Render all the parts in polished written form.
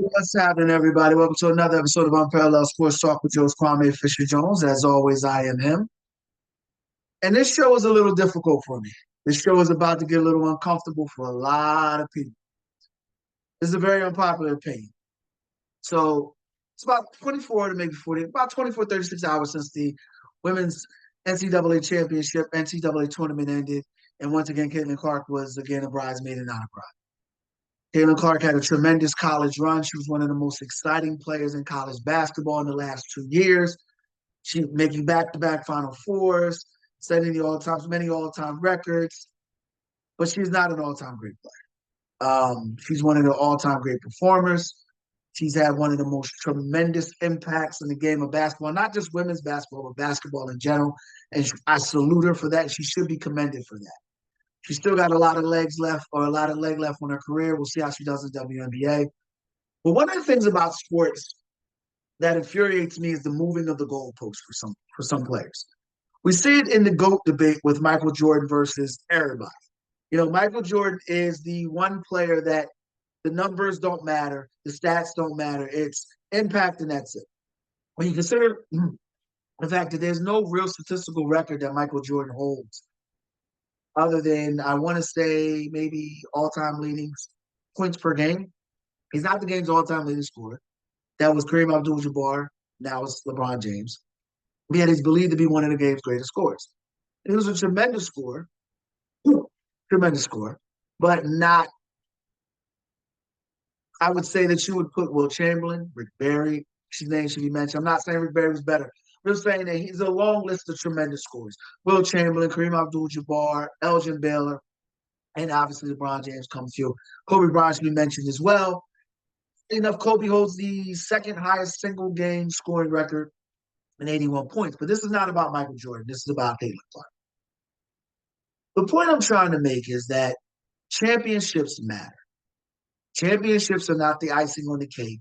What's happening, everybody? Welcome to another episode of Unparalleled Sports Talk with Joe's Kwame Fisher Jones. As always, I am him. And this show is a little difficult for me. This show is about to get a little uncomfortable for a lot of people. This is a very unpopular opinion. So it's about 24 to maybe 40, about 24, 36 hours since the women's NCAA championship, NCAA tournament ended. And once again, Caitlin Clark was again a bridesmaid and not a bride. Caitlin Clark had a tremendous college run. She was one of the most exciting players in college basketball in the last 2 years. She making back-to-back Final Fours, setting the many all-time records. But she's not an all-time great player. She's one of the all-time great performers. She's had one of the most tremendous impacts in the game of basketball, not just women's basketball, but basketball in general. And I salute her for that. She should be commended for that. She's still got a lot of legs left, or a lot of leg left on her career. We'll see how she does in WNBA. But one of the things about sports that infuriates me is the moving of the goalposts for some players. We see it in the GOAT debate with Michael Jordan versus everybody. You know, Michael Jordan is the one player that the numbers don't matter, the stats don't matter. It's impact and that's it. When you consider the fact that there's no real statistical record that Michael Jordan holds other than, I want to say, maybe all-time leading points per game. He's not the game's all-time leading scorer. That was Kareem Abdul-Jabbar. Now it's LeBron James. Yet he's believed to be one of the game's greatest scorers. He was a tremendous scorer, tremendous scorer, but not. I would say that you would put Will Chamberlain, Rick Barry. His name should be mentioned. I'm not saying Rick Barry was better. I'm just saying that he's a long list of tremendous scorers. Will Chamberlain, Kareem Abdul-Jabbar, Elgin Baylor, and obviously LeBron James comes through. Kobe Bryant should be mentioned as well. Enough, Kobe holds the second highest single game scoring record and 81 points. But this is not about Michael Jordan. This is about Caitlin Clark. The point I'm trying to make is that championships matter. Championships are not the icing on the cake.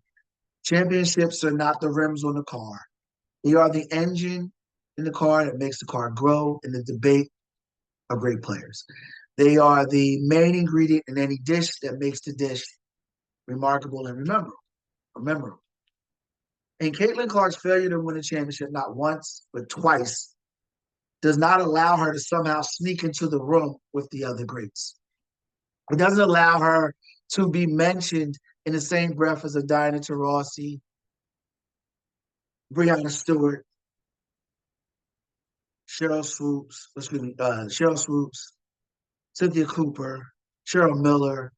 Championships are not the rims on the car. They are the engine in the car that makes the car grow in the debate of great players. They are the main ingredient in any dish that makes the dish remarkable and memorable. And Caitlin Clark's failure to win a championship not once, but twice, does not allow her to somehow sneak into the room with the other greats. It doesn't allow her to be mentioned in the same breath as a Diana Taurasi, Breanna Stewart, Cheryl Swoops, Cynthia Cooper, Cheryl Miller,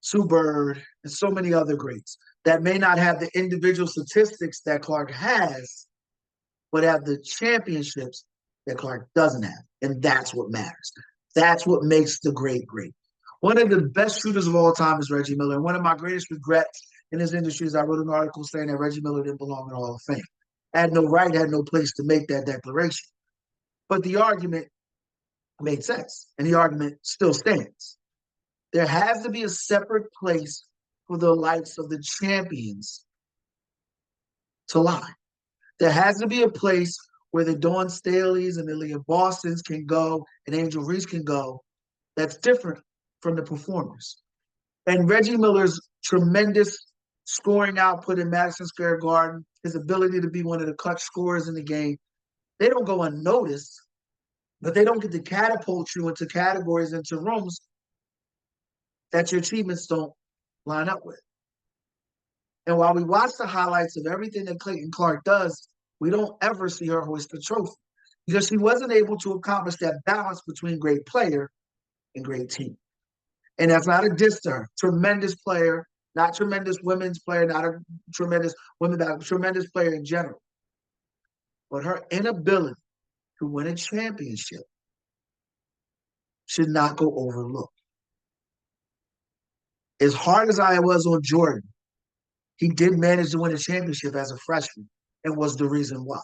Sue Bird, and so many other greats that may not have the individual statistics that Clark has, but have the championships that Clark doesn't have. And that's what matters. That's what makes the great great. One of the best shooters of all time is Reggie Miller. And one of my greatest regrets in this industry is I wrote an article saying that Reggie Miller didn't belong in the Hall of Fame. Had no right, had no place to make that declaration. But the argument made sense, and the argument still stands. There has to be a separate place for the likes of the champions to lie. There has to be a place where the Dawn Staleys and the Leah Bostons can go and Angel Reese can go that's different from the performers. And Reggie Miller's tremendous scoring output in Madison Square Garden, his ability to be one of the clutch scorers in the game, they don't go unnoticed, but they don't get to catapult you into categories, into rooms that your achievements don't line up with. And while we watch the highlights of everything that Caitlin Clark does, we don't ever see her hoist the trophy because she wasn't able to accomplish that balance between great player and great team. And that's not a diss to her. Tremendous player, not tremendous women's player, not a tremendous women, but a tremendous player in general. But her inability to win a championship should not go overlooked. As hard as I was on Jordan, he did manage to win a championship as a freshman and was the reason why.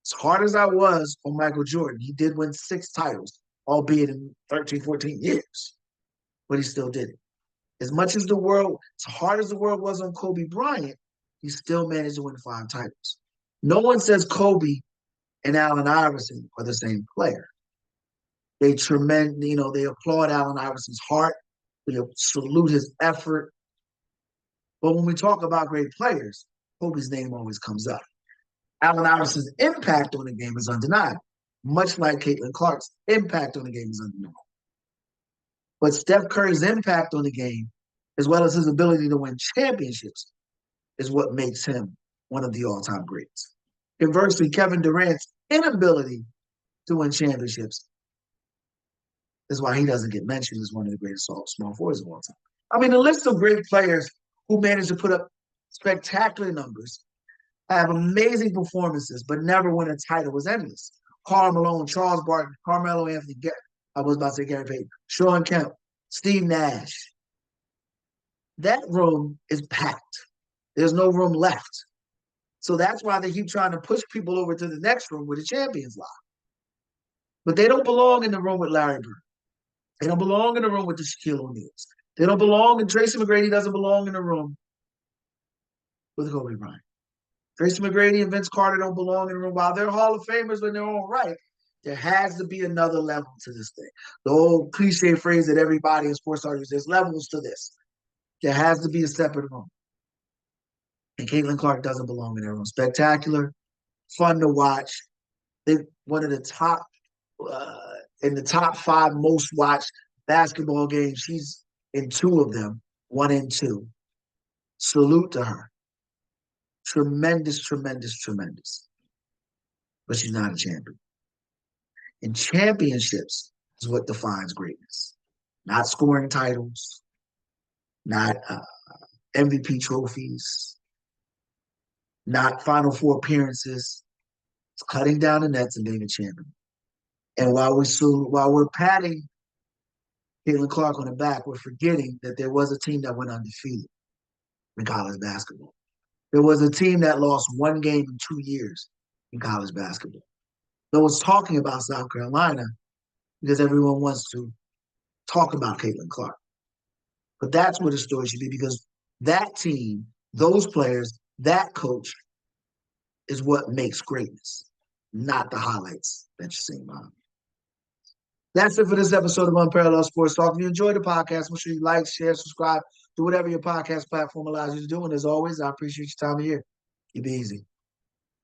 As hard as I was on Michael Jordan, he did win 6 titles, albeit in 13, 14 years, but he still did it. As much as as hard as the world was on Kobe Bryant, he still managed to win 5 titles. No one says Kobe and Allen Iverson are the same player. They applaud Allen Iverson's heart. They salute his effort. But when we talk about great players, Kobe's name always comes up. Allen Iverson's impact on the game is undeniable, much like Caitlin Clark's impact on the game is undeniable. But Steph Curry's impact on the game, as well as his ability to win championships, is what makes him one of the all-time greats. Conversely, Kevin Durant's inability to win championships is why he doesn't get mentioned as one of the greatest small forwards of all time. I mean, the list of great players who managed to put up spectacular numbers, have amazing performances, but never win a title was endless. Karl Malone, Charles Barkley, Carmelo Anthony, I was about to say Gary Payton, Sean Kemp, Steve Nash. That room is packed. There's no room left. So that's why they keep trying to push people over to the next room where the champions lie. But they don't belong in the room with Larry Bird. They don't belong in the room with the Shaquille O'Neals. They don't belong, and Tracy McGrady doesn't belong in the room with Kobe Bryant. Tracy McGrady and Vince Carter don't belong in the room. While they're Hall of Famers when they're all right, there has to be another level to this thing. The old cliche phrase that everybody in sports argues, there's levels to this. There has to be a separate room. And Caitlin Clark doesn't belong in that room. Spectacular, fun to watch. They're one of the top, in the top 5 most watched basketball games. She's in 2 of them, 1 and 2. Salute to her. Tremendous, tremendous, tremendous. But she's not a champion. And championships is what defines greatness. Not scoring titles, not MVP trophies, not Final Four appearances. It's cutting down the nets and being a champion. And while we're patting Caitlin Clark on the back, we're forgetting that there was a team that went undefeated in college basketball. There was a team that lost 1 game in 2 years in college basketball. No one's talking about South Carolina because everyone wants to talk about Caitlin Clark. But that's where the story should be, because that team, those players, that coach is what makes greatness, not the highlights that you're seeing behind. That's it for this episode of Unparalleled Sports Talk. If you enjoyed the podcast, make sure you like, share, subscribe, do whatever your podcast platform allows you to do. And as always, I appreciate your time here. You be easy.